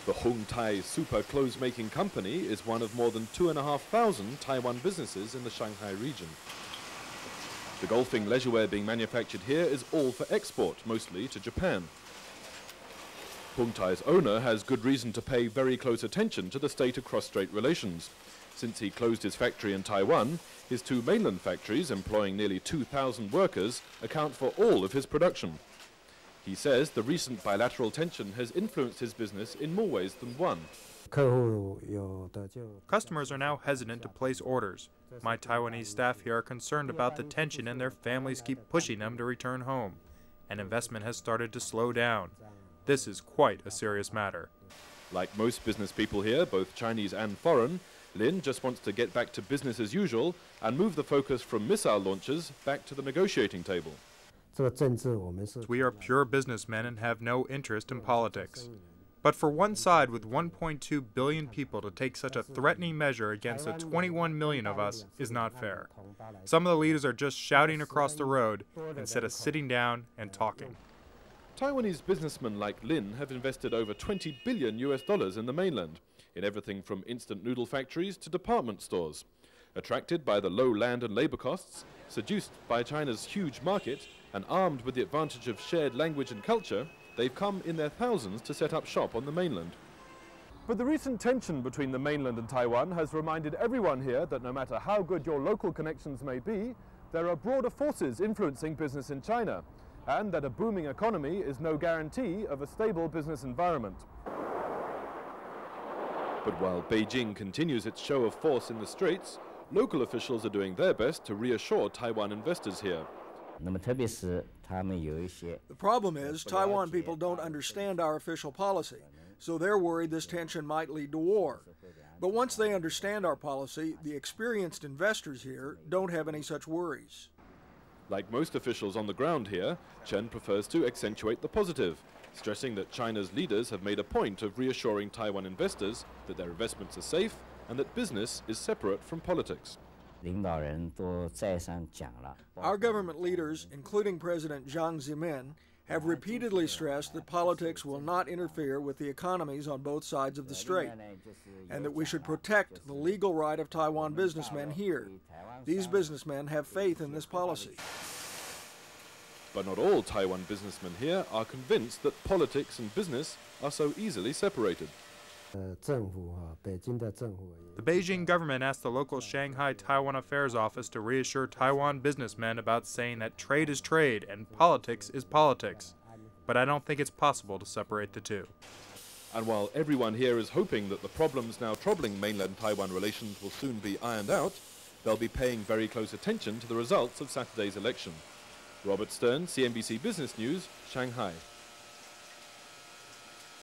The Hung Tai Super Clothes-making company is one of more than 2,500 Taiwan businesses in the Shanghai region. The golfing leisurewear being manufactured here is all for export, mostly to Japan. Hung Tai's owner has good reason to pay very close attention to the state of cross-strait relations. Since he closed his factory in Taiwan, his two mainland factories, employing nearly 2,000 workers, account for all of his production. He says the recent bilateral tension has influenced his business in more ways than one. Customers are now hesitant to place orders. My Taiwanese staff here are concerned about the tension and their families keep pushing them to return home. And investment has started to slow down. This is quite a serious matter. Like most business people here, both Chinese and foreign, Lin just wants to get back to business as usual and move the focus from missile launches back to the negotiating table. We are pure businessmen and have no interest in politics. But for one side with 1.2 billion people to take such a threatening measure against the 21 million of us is not fair. Some of the leaders are just shouting across the road instead of sitting down and talking. Taiwanese businessmen like Lin have invested over $20 billion in the mainland, in everything from instant noodle factories to department stores. Attracted by the low land and labor costs, seduced by China's huge market, and armed with the advantage of shared language and culture, they've come in their thousands to set up shop on the mainland. But the recent tension between the mainland and Taiwan has reminded everyone here that no matter how good your local connections may be, there are broader forces influencing business in China, and that a booming economy is no guarantee of a stable business environment. But while Beijing continues its show of force in the Straits, local officials are doing their best to reassure Taiwan investors here. The problem is Taiwan people don't understand our official policy, so they're worried this tension might lead to war. But once they understand our policy, the experienced investors here don't have any such worries. Like most officials on the ground here, Chen prefers to accentuate the positive, stressing that China's leaders have made a point of reassuring Taiwan investors that their investments are safe and that business is separate from politics. Our government leaders, including President Jiang Zemin, have repeatedly stressed that politics will not interfere with the economies on both sides of the strait, and that we should protect the legal right of Taiwan businessmen here. These businessmen have faith in this policy. But not all Taiwan businessmen here are convinced that politics and business are so easily separated. The Beijing government asked the local Shanghai Taiwan Affairs Office to reassure Taiwan businessmen about saying that trade is trade and politics is politics. But I don't think it's possible to separate the two. And while everyone here is hoping that the problems now troubling mainland Taiwan relations will soon be ironed out, they'll be paying very close attention to the results of Saturday's election. Robert Stern, CNBC Business News, Shanghai.